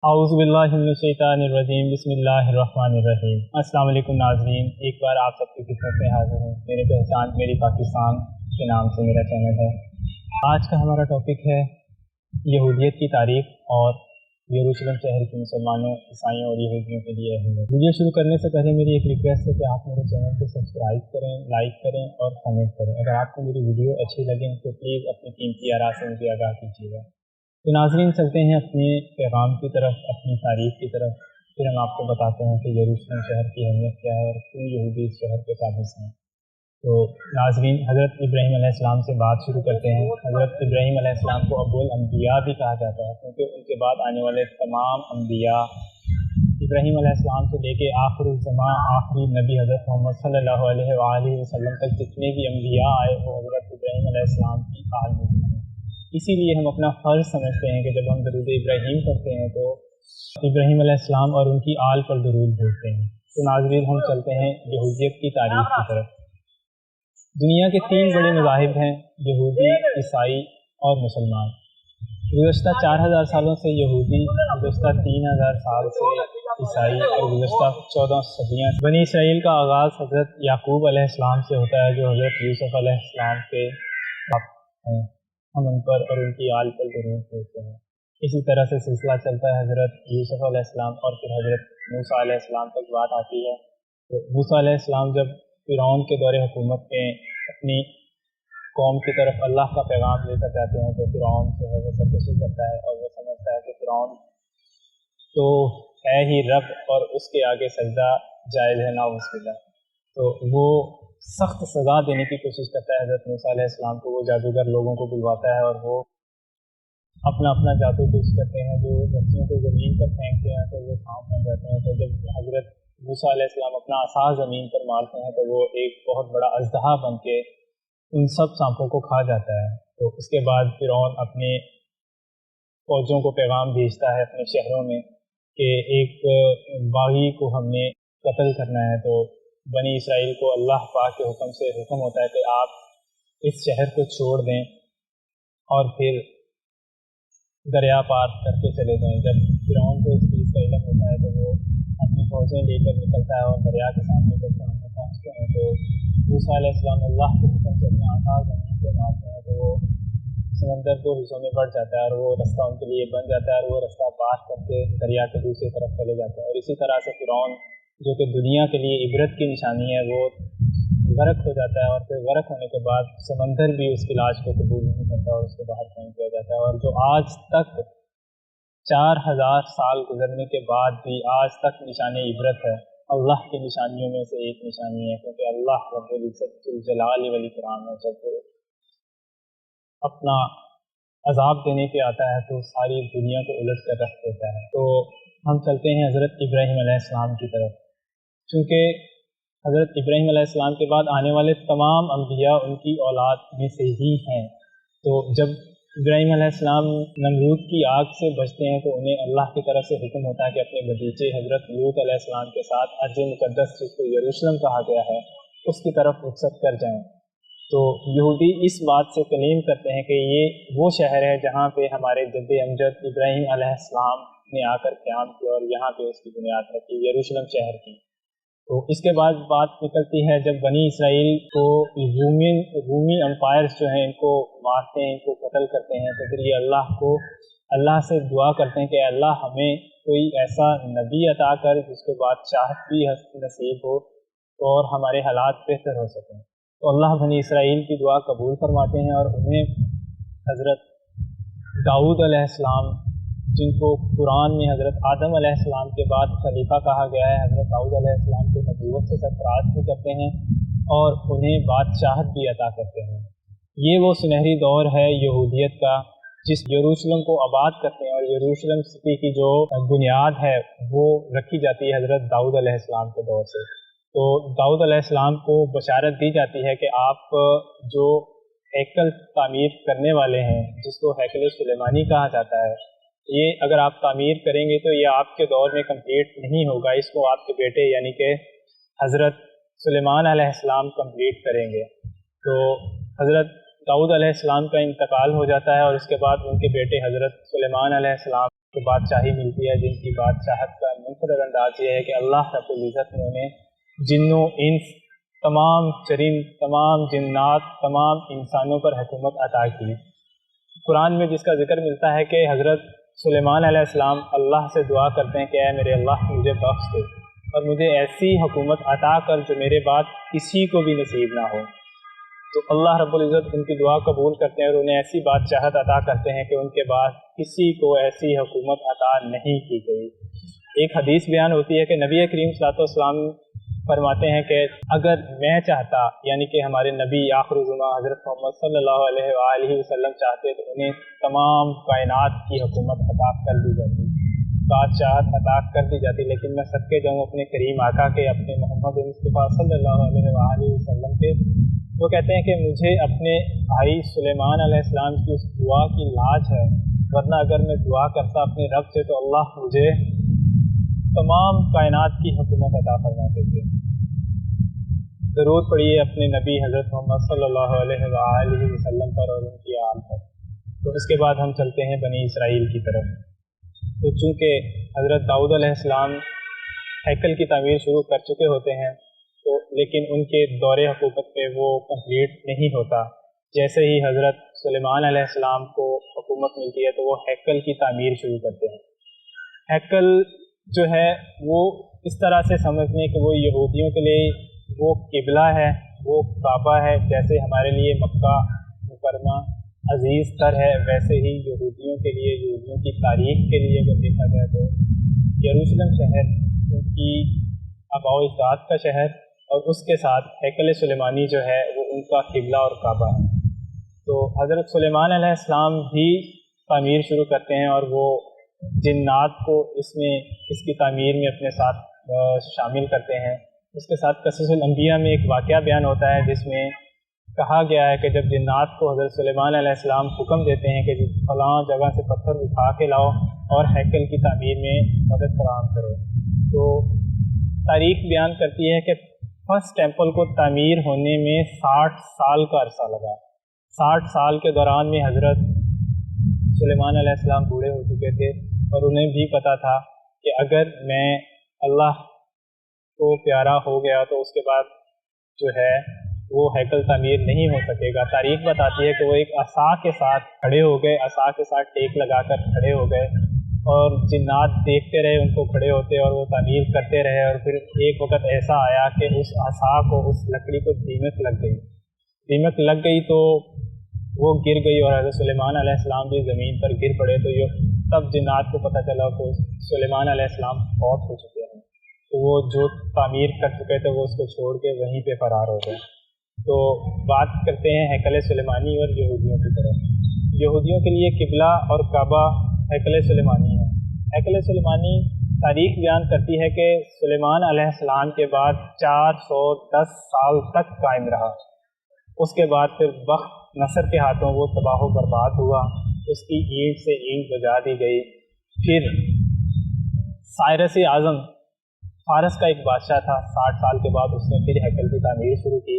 اعوذ باللہ من الشیطان الرجیم بسم اللہ الرحمن الرحیم۔ السلام علیکم ناظرین، ایک بار آپ سب کی خدمت میں حاضر ہوں۔ میرے پہچان میری پاکستان کے نام سے میرا چینل ہے۔ آج کا ہمارا ٹاپک ہے یہودیت کی تاریخ اور یروشلم شہر کی مسلمانوں، عیسائیوں اور یہودیوں کے لیے اہمیت۔ ویڈیو شروع کرنے سے پہلے میری ایک ریکویسٹ ہے کہ آپ میرے چینل کو سبسکرائب کریں، لائک کریں اور کمنٹ کریں۔ اگر آپ کو میری ویڈیو اچھی لگیں تو پلیز اپنی قیمتی آراء سے مجھے آگاہ کیجیے گا۔ تو ناظرین چلتے ہیں اپنے پیغام کی طرف، اپنی تاریخ کی طرف۔ پھر ہم آپ کو بتاتے ہیں کہ یروشلم شہر کی اہمیت کیا ہے اور کیوں یہودی اس شہر کے قابض ہیں۔ تو ناظرین حضرت ابراہیم علیہ السلام سے بات شروع کرتے ہیں۔ حضرت ابراہیم علیہ السلام کو ابو الانبیاء بھی کہا جاتا ہے، کیونکہ ان کے بعد آنے والے تمام انبیاء ابراہیم علیہ السلام سے لے کے آخر الزماں آخری نبی حضرت محمد صلی اللہ علیہ وآلہ وسلم تک جتنے بھی انبیاء آئے وہ حضرت ابراہیم علیہ السلام کی آل میں ہیں۔ اسی لیے ہم اپنا فرض سمجھتے ہیں کہ جب ہم درود ابراہیم پڑھتے ہیں تو ابراہیم علیہ السلام اور ان کی آل پر درود بھیجتے ہیں۔ تو ناظرین ہم چلتے ہیں یہودیت کی تاریخ کی طرف۔ دنیا کے 3 بڑے مذاہب ہیں، یہودی، عیسائی اور مسلمان۔ گزشتہ 4000 سالوں سے یہودی، گزشتہ 3000 سال سے عیسائی اور گزشتہ 14 صدیاں سے بنی اسرائیل کا آغاز حضرت یعقوب علیہ السلام سے ہوتا ہے، جو حضرت یوسف علیہ السلام کے باپ ہیں۔ ہم ان پر اور ان کی آل پر درود بھیجتے ہیں۔ اسی طرح سے سلسلہ چلتا ہے، حضرت یوسف علیہ السلام اور پھر حضرت موسیٰ علیہ السلام تک بات آتی ہے۔ تو موسیٰ علیہ السلام جب فرعون کے دور حکومت میں اپنی قوم کی طرف اللہ کا پیغام لے کر جاتے ہیں تو فرعون جو ہے وہ سرکشی کرتا ہے اور وہ سمجھتا ہے کہ فرعون تو ہے ہی رب اور اس کے آگے سجدہ جائز ہے، نعوذ باللہ۔ تو وہ سخت سزا دینے کی کوشش کرتا ہے حضرت موسیٰ علیہ السلام کو۔ وہ جادوگر لوگوں کو بلواتا ہے اور وہ اپنا اپنا جادو پیش کرتے ہیں، جو رسیوں کو زمین پر پھینکتے ہیں تو وہ سانپ بن جاتے ہیں۔ تو جب حضرت موسیٰ علیہ السلام اپنا عصا زمین پر مارتے ہیں تو وہ ایک بہت بڑا اژدہا بن کے ان سب سانپوں کو کھا جاتا ہے۔ تو اس کے بعد فرعون اپنے فوجوں کو پیغام بھیجتا ہے اپنے شہروں میں کہ ایک باغی کو ہم نے قتل کرنا ہے۔ تو بنی اسرائیل کو اللہ پاک کے حکم سے حکم ہوتا ہے کہ آپ اس شہر کو چھوڑ دیں اور پھر دریا پار کر کے چلے جائیں۔ جب فرعون کو اس چیز کا علم ہوتا ہے تو وہ اپنی فوجیں لے کر نکلتا ہے اور دریا کے سامنے جب سامنے پہنچتے ہیں تو موسیٰ علیہ السلام اللہ کے حکم سے اپنا عصا زمین پہ مارتے ہیں تو وہ سمندر 2 حصوں میں بڑھ جاتا ہے اور وہ رستہ ان کے لیے بن جاتا ہے اور وہ رستہ پار کر کے دریا کے دوسری طرف چلے جاتے ہیں۔ اور اسی طرح سے فرعون جو کہ دنیا کے لیے عبرت کی نشانی ہے وہ غرق ہو جاتا ہے، اور پھر غرق ہونے کے بعد سمندر بھی اس کی لاش کو قبول نہیں کرتا اور اس کو باہر پھینک دیا جاتا ہے۔ اور جو آج تک 4000 سال گزرنے کے بعد بھی آج تک نشان عبرت ہے، اللہ کی نشانیوں میں سے ایک نشانی ہے، کیونکہ اللہ رب العزت ذوالجلال والاکرام ہے، جب وہ اپنا عذاب دینے کے آتا ہے تو ساری دنیا کو الٹ کر رکھ دیتا ہے۔ تو ہم چلتے ہیں حضرت ابراہیم علیہ السلام کی طرف۔ چونکہ حضرت ابراہیم علیہ السلام کے بعد آنے والے تمام انبیاء ان کی اولاد میں سے ہی ہیں۔ تو جب ابراہیم علیہ السلام نمرود کی آگ سے بچتے ہیں تو انہیں اللہ کی طرف سے حکم ہوتا ہے کہ اپنے بھتیجے حضرت لوط علیہ السلام کے ساتھ ارض مقدس جس کو یروشلم کہا گیا ہے اس کی طرف رخصت کر جائیں۔ تو یہودی اس بات سے کلیم کرتے ہیں کہ یہ وہ شہر ہے جہاں پہ ہمارے جد امجد ابراہیم علیہ السلام نے آ کر قیام کیا اور یہاں پہ اس کی بنیاد رکھی، یروشلم شہر کی۔ تو اس کے بعد بات نکلتی ہے جب بنی اسرائیل کو رومی امپائرز جو ہیں ان کو مارتے ہیں، ان کو قتل کرتے ہیں، تو پھر یہ اللہ سے دعا کرتے ہیں کہ اللہ ہمیں کوئی ایسا نبی عطا کر جس کو بادشاہت بھی نصیب ہو اور ہمارے حالات بہتر ہو سکیں۔ تو اللہ بنی اسرائیل کی دعا قبول فرماتے ہیں اور انہیں حضرت داؤد علیہ السلام، جن کو قرآن میں حضرت آدم علیہ السلام کے بعد خلیفہ کہا گیا ہے، حضرت داؤد علیہ السلام کو نبوت سے سرفراز بھی کرتے ہیں اور انہیں بادشاہت بھی عطا کرتے ہیں۔ یہ وہ سنہری دور ہے یہودیت کا جس یروشلم کو آباد کرتے ہیں، اور یروشلم سٹی کی جو بنیاد ہے وہ رکھی جاتی ہے حضرت داؤد علیہ السلام کے دور سے۔ تو داؤد علیہ السلام کو بشارت دی جاتی ہے کہ آپ جو ہیکل تعمیر کرنے والے ہیں، جس کو ہیکل سلیمانی کہا جاتا ہے، یہ اگر آپ تعمیر کریں گے تو یہ آپ کے دور میں کمپلیٹ نہیں ہوگا، اس کو آپ کے بیٹے یعنی کہ حضرت سلیمان علیہ السلام کمپلیٹ کریں گے۔ تو حضرت داؤد علیہ السلام کا انتقال ہو جاتا ہے اور اس کے بعد ان کے بیٹے حضرت سلیمان علیہ السلام کو بادشاہی ملتی ہے، جن کی بادشاہت کا منفرد انداز یہ ہے کہ اللہ رب العزت نے انہیں جنوں انس، تمام چرند، تمام جنات، تمام انسانوں پر حکومت عطا کی۔ قرآن میں جس کا ذکر ملتا ہے کہ حضرت سلیمان علیہ السلام اللہ سے دعا کرتے ہیں کہ اے میرے اللہ مجھے بخش دے اور مجھے ایسی حکومت عطا کر جو میرے بعد کسی کو بھی نصیب نہ ہو۔ تو اللہ رب العزت ان کی دعا قبول کرتے ہیں اور انہیں ایسی بادشاہت عطا کرتے ہیں کہ ان کے بعد کسی کو ایسی حکومت عطا نہیں کی گئی۔ ایک حدیث بیان ہوتی ہے کہ نبی کریم صلی اللہ علیہ وسلم فرماتے ہیں کہ اگر میں چاہتا، یعنی کہ ہمارے نبی آخر الزماں حضرت محمد صلی اللہ علیہ وآلہ وسلم چاہتے تو انہیں تمام کائنات کی حکومت عطا کر دی جاتی، بادشاہت عطا کر دی جاتی، لیکن میں صدقے جاؤں اپنے کریم آقا کے، اپنے محمد مصطفیٰ صلی اللہ علیہ وآلہ وسلم کے۔ وہ کہتے ہیں کہ مجھے اپنے بھائی سلیمان علیہ السلام کی اس دعا کی لاج ہے، ورنہ اگر میں دعا کرتا اپنے رب سے تو اللہ مجھے تمام کائنات کی حکومت عطا فرماتے تھے۔ درود پڑھیے اپنے نبی حضرت محمد صلی اللہ علیہ وآلہ وسلم پر اور ان کی آل پر۔ تو اس کے بعد ہم چلتے ہیں بنی اسرائیل کی طرف۔ تو چونکہ حضرت داؤد علیہ السلام ہیکل کی تعمیر شروع کر چکے ہوتے ہیں، تو لیکن ان کے دور حکومت پہ وہ کمپلیٹ نہیں ہوتا۔ جیسے ہی حضرت سلیمان علیہ السلام کو حکومت ملتی ہے تو وہ ہیکل کی تعمیر شروع کرتے ہیں۔ ہیکل جو ہے وہ اس طرح سے سمجھنے کہ وہ یہودیوں کے لیے وہ قبلہ ہے، وہ کعبہ ہے، جیسے ہمارے لیے مکہ مکرمہ عزیز تر ہے، ویسے ہی یہودیوں کے لیے، یہودیوں کی تاریخ کے لیے اگر دیکھا جائے تو یروشلم شہر ان کی آباء و اجداد کا شہر، اور اس کے ساتھ ہیکل سلیمانی جو ہے وہ ان کا قبلہ اور کعبہ ہے۔ تو حضرت سلیمان علیہ السلام بھی تعمیر شروع کرتے ہیں اور وہ جنات کو اس کی تعمیر میں اپنے ساتھ شامل کرتے ہیں۔ اس کے ساتھ قصص الانبیاء میں ایک واقعہ بیان ہوتا ہے جس میں کہا گیا ہے کہ جب جنات کو حضرت سلیمان علیہ السلام حکم دیتے ہیں کہ فلاں جگہ سے پتھر اٹھا کے لاؤ اور ہیکل کی تعمیر میں مدد فراہم کرو، تو تاریخ بیان کرتی ہے کہ فرسٹ ٹیمپل کو تعمیر ہونے میں 60 سال کا عرصہ لگا۔ 60 سال کے دوران میں حضرت سلیمان علیہ السلام بوڑھے ہو چکے تھے اور انہیں بھی پتہ تھا کہ اگر میں اللہ کو پیارا ہو گیا تو اس کے بعد جو ہے وہ ہیکل تعمیر نہیں ہو سکے گا۔ تاریخ بتاتی ہے کہ وہ ایک عصا کے ساتھ کھڑے ہو گئے، عصا کے ساتھ ٹیک لگا کر کھڑے ہو گئے اور جنات دیکھتے رہے ان کو کھڑے ہوتے اور وہ تعمیر کرتے رہے، اور پھر ایک وقت ایسا آیا کہ اس عصا کو، اس لکڑی کو دیمک لگ گئی۔ دیمک لگ گئی تو وہ گر گئی اور حضرت سلیمان علیہ السلام بھی زمین پر گر پڑے، تو یہ تب جنات کو پتہ چلا کہ سلیمان علیہ السلام فوت ہو چکے ہیں، تو وہ جو تعمیر کر چکے تھے وہ اس کو چھوڑ کے وہیں پہ فرار ہو گئے۔ تو بات کرتے ہیں ہیکل سلیمانی اور یہودیوں کی طرف۔ یہودیوں کے لیے قبلہ اور کعبہ ہیکل سلیمانی ہے۔ ہیکل سلیمانی تاریخ بیان کرتی ہے کہ سلیمان علیہ السلام کے بعد 410 سال تک قائم رہا۔ اس کے بعد پھر بخت نصر کے ہاتھوں وہ تباہ و برباد ہوا، اس کی اینٹ سے اینٹ بجا دی گئی۔ پھر سائرس اعظم فارس کا ایک بادشاہ تھا، 60 سال کے بعد اس نے پھر ہیکل کی تعمیر شروع کی۔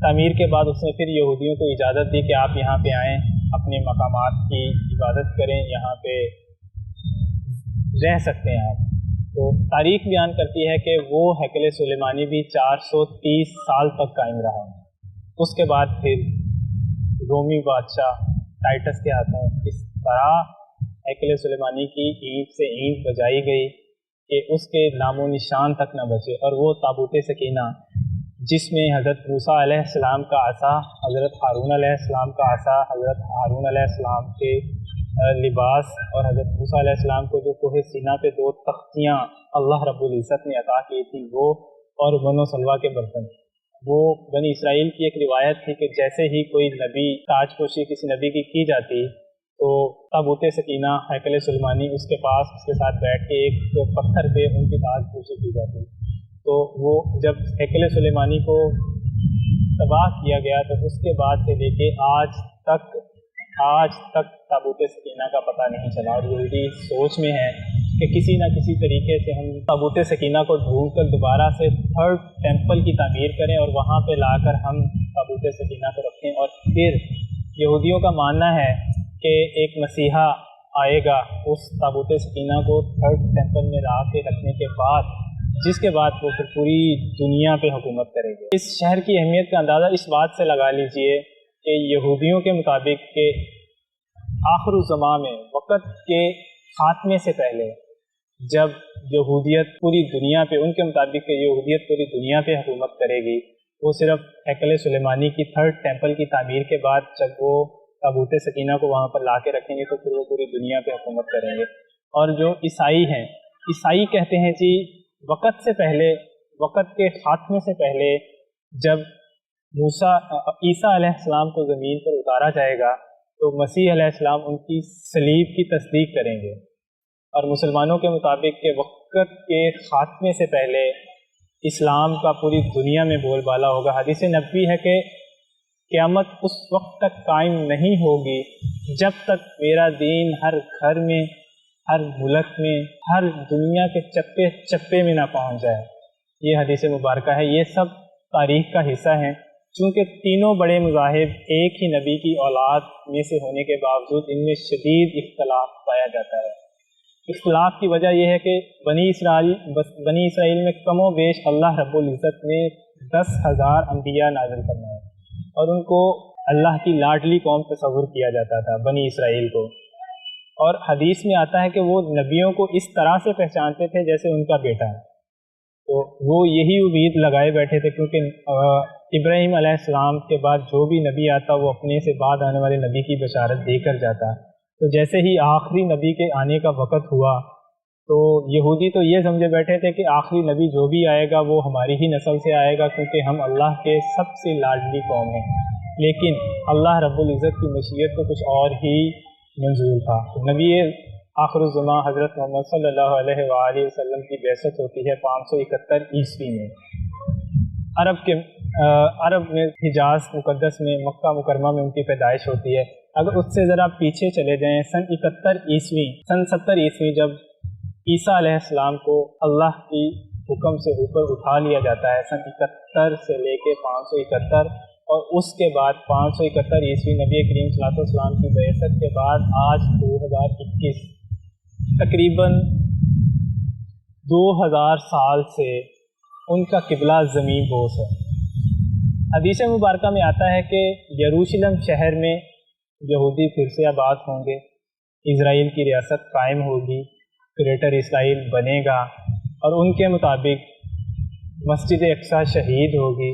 تعمیر کے بعد اس نے پھر یہودیوں کو اجازت دی کہ آپ یہاں پہ آئیں، اپنے مقامات کی عبادت کریں، یہاں پہ رہ سکتے ہیں آپ۔ تو تاریخ بیان کرتی ہے کہ وہ ہیکل سلیمانی بھی 430 سال تک قائم رہا۔ اس کے بعد پھر رومی بادشاہ ٹائٹس کے ہاتھوں اس طرح ہیکل سلیمانی کی اینٹ سے اینٹ بجائی گئی کہ اس کے نام و نشان تک نہ بچے، اور وہ تابوت سکینہ جس میں حضرت موسیٰ علیہ السلام کا عصا، حضرت ہارون علیہ السلام کا عصا، حضرت ہارون علیہ السلام کے لباس اور حضرت موسیٰ علیہ السلام کو جو کوہ سینا پہ 2 تختیاں اللہ رب العزت نے عطا کی تھی وہ، اور بن و سلوہ کے برتن، وہ بنی اسرائیل کی ایک روایت تھی کہ جیسے ہی کوئی نبی تاج پوشی کسی نبی کی جاتی تو تابوت سکینہ ہیکل سلیمانی اس کے پاس اس کے ساتھ بیٹھ کے ایک پتھر پہ ان کی تاج پوشی کی جاتی۔ تو وہ جب ہیکل سلیمانی کو تباہ کیا گیا تو اس کے بعد سے لے کے آج تک تابوت سکینہ کا پتہ نہیں چلا، اور یہودی سوچ میں ہے کہ کسی نہ کسی طریقے سے ہم تابوت سکینہ کو ڈھونڈ کر دوبارہ سے 3rd ٹیمپل کی تعمیر کریں اور وہاں پہ لا کر ہم تابوت سکینہ کو رکھیں، اور پھر یہودیوں کا ماننا ہے کہ ایک مسیحا آئے گا اس تابوت سکینہ کو تھرڈ ٹیمپل میں لا کے رکھنے کے بعد، جس کے بعد وہ پھر پوری دنیا پہ حکومت کرے گے۔ اس شہر کی اہمیت کا اندازہ اس بات سے لگا لیجئے کہ یہودیوں کے مطابق کہ آخر الزمان میں وقت کے خاتمے سے پہلے جب یہودیت پوری دنیا پہ، ان کے مطابق کہ یہودیت پوری دنیا پہ حکومت کرے گی، وہ صرف ہیکل سلیمانی کی تھرڈ ٹیمپل کی تعمیر کے بعد جب وہ تابوت سکینہ کو وہاں پر لا کے رکھیں گے تو پھر وہ پوری دنیا پہ حکومت کریں گے۔ اور جو عیسائی ہیں، عیسائی کہتے ہیں جی وقت سے پہلے، وقت کے خاتمے سے پہلے جب عیسیٰ علیہ السلام کو زمین پر اتارا جائے گا تو مسیح علیہ السلام ان کی صلیب کی تصدیق کریں گے۔ اور مسلمانوں کے مطابق کہ وقت کے خاتمے سے پہلے اسلام کا پوری دنیا میں بول بالا ہوگا۔ حدیث نبوی ہے کہ قیامت اس وقت تک قائم نہیں ہوگی جب تک میرا دین ہر گھر میں، ہر ملک میں، ہر دنیا کے چپے چپے میں نہ پہنچ جائے۔ یہ حدیث مبارکہ ہے، یہ سب تاریخ کا حصہ ہیں۔ چونکہ تینوں بڑے مذاہب ایک ہی نبی کی اولاد میں سے ہونے کے باوجود ان میں شدید اختلاف پایا جاتا ہے۔ اختلاف کی وجہ یہ ہے کہ بنی اسرائیل میں کم و بیش اللہ رب العزت نے 10,000 انبیاء نازل فرمائے اور ان کو اللہ کی لاڈلی قوم تصور کیا جاتا تھا، بنی اسرائیل کو۔ اور حدیث میں آتا ہے کہ وہ نبیوں کو اس طرح سے پہچانتے تھے جیسے ان کا بیٹا ہے۔ تو وہ یہی امید لگائے بیٹھے تھے، کیونکہ ابراہیم علیہ السلام کے بعد جو بھی نبی آتا وہ اپنے سے بعد آنے والے نبی کی بشارت دے کر جاتا۔ تو جیسے ہی آخری نبی کے آنے کا وقت ہوا تو یہودی تو یہ سمجھے بیٹھے تھے کہ آخری نبی جو بھی آئے گا وہ ہماری ہی نسل سے آئے گا، کیونکہ ہم اللہ کے سب سے لاڈلی قوم ہیں۔ لیکن اللہ رب العزت کی مشیت کو کچھ اور ہی منظور تھا۔ نبی آخر الزمان حضرت محمد صلی اللہ علیہ وآلہ وسلم کی بعثت ہوتی ہے 571 عیسوی میں۔ عرب میں حجاز مقدس میں، مکہ مکرمہ میں ان کی پیدائش ہوتی ہے۔ اگر اس سے ذرا پیچھے چلے جائیں، سن 70 عیسوی جب عیسیٰ علیہ السلام کو اللہ کی حکم سے اوپر اٹھا لیا جاتا ہے، سن 71 سے لے کے 571، اور اس کے بعد 571 عیسوی نبی کریم صلی اللہ علیہ وسلم کی بعثت کے بعد آج 2021، تقریباً 2000 سال سے ان کا قبلہ زمین بوس ہے۔ حدیث مبارکہ میں آتا ہے کہ یروشلم شہر میں یہودی پھر سے آباد ہوں گے، اسرائیل کی ریاست قائم ہوگی، گریٹر اسرائیل بنے گا، اور ان کے مطابق مسجد اقصی شہید ہوگی،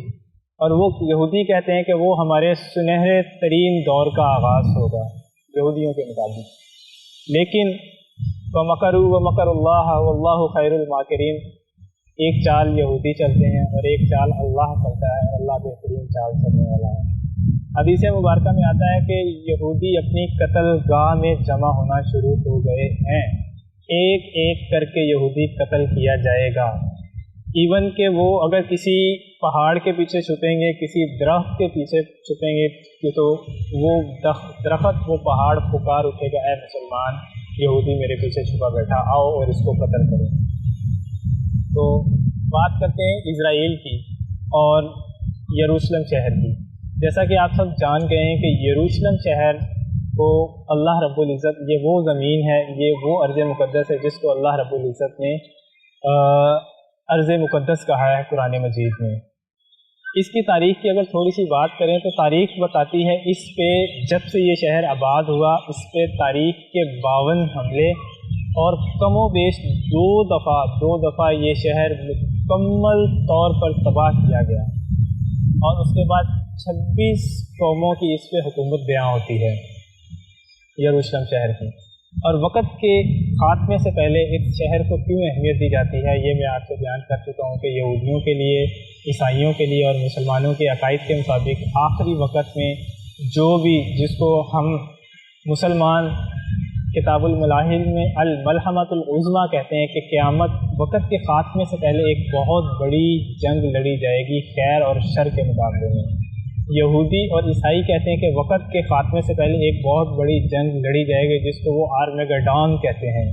اور وہ یہودی کہتے ہیں کہ وہ ہمارے سنہرے ترین دور کا آغاز ہوگا یہودیوں کے مطابق۔ لیکن وَمَكَرُوا وَمَكَرُ اللَّهُ وَاللَّهُ خَيْرُ الْمَاكِرِينَ، ایک چال یہودی چلتے ہیں اور ایک چال اللہ چلتا ہے، اللہ بہترین چال چلنے والا ہے۔ حدیث مبارکہ میں آتا ہے کہ یہودی اپنی قتل گاہ میں جمع ہونا شروع ہو گئے ہیں، ایک ایک کر کے یہودی قتل کیا جائے گا۔ ایون کہ وہ اگر کسی پہاڑ کے پیچھے چھپیں گے، کسی درخت کے پیچھے چھپیں گے تو وہ درخت، وہ پہاڑ پکار اٹھے گا، اے مسلمان یہودی میرے پیچھے چھپا بیٹھا، آؤ اور اس کو قتل کرو۔ تو بات کرتے ہیں اسرائیل کی اور یروشلم شہر کی۔ جیسا کہ آپ سب جان گئے ہیں کہ یروشلم شہر کو اللہ رب العزت، یہ وہ زمین ہے، یہ وہ ارض مقدس ہے جس کو اللہ رب العزت نے ارض مقدس کہا ہے قرآن مجید میں۔ اس کی تاریخ کی اگر تھوڑی سی بات کریں تو تاریخ بتاتی ہے اس پہ جب سے یہ شہر آباد ہوا اس پہ تاریخ کے 52 حملے، اور کم و بیش دو دفعہ یہ شہر مکمل طور پر تباہ کیا گیا، اور اس کے بعد 26 قوموں کی اس پہ حکومت بیان ہوتی ہے یروشلم شہر کی۔ اور وقت کے خاتمے سے پہلے اس شہر کو کیوں اہمیت دی جاتی ہے یہ میں آپ سے بیان کر چکا ہوں کہ یہودیوں کے لیے، عیسائیوں کے لیے اور مسلمانوں کے عقائد کے مطابق آخری وقت میں جو بھی، جس کو ہم مسلمان کتاب الملاحم میں الملحمۃ العظمیٰ کہتے ہیں، کہ قیامت وقت کے خاتمے سے پہلے ایک بہت بڑی جنگ لڑی جائے گی خیر اور شر کے مقابلے میں۔ یہودی اور عیسائی کہتے ہیں کہ وقت کے خاتمے سے پہلے ایک بہت بڑی جنگ لڑی جائے گی جس کو وہ آرمیگڈون کہتے ہیں۔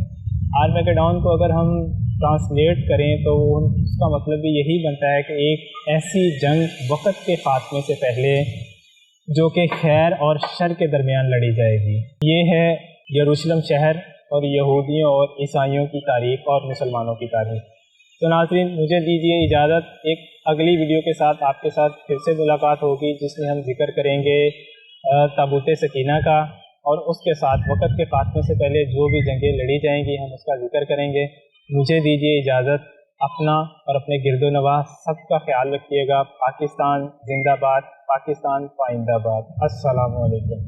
آرمیگڈون کو اگر ہم ٹرانسلیٹ کریں تو اس کا مطلب بھی یہی بنتا ہے کہ ایک ایسی جنگ وقت کے خاتمے سے پہلے جو کہ خیر اور شر کے درمیان لڑی جائے گی۔ یہ ہے یروشلم شہر اور یہودیوں اور عیسائیوں کی تاریخ اور مسلمانوں کی تاریخ۔ تو ناظرین مجھے دیجیے اجازت، ایک اگلی ویڈیو کے ساتھ آپ کے ساتھ پھر سے ملاقات ہوگی، جس میں ہم ذکر کریں گے تابوت سکینہ کا، اور اس کے ساتھ وقت کے خاتمے سے پہلے جو بھی جنگیں لڑی جائیں گی ہم اس کا ذکر کریں گے۔ مجھے دیجیے اجازت، اپنا اور اپنے گرد و نواح سب کا خیال رکھیے گا۔ پاکستان زندہ باد، پاکستان پائندہ باد۔ السلام علیکم۔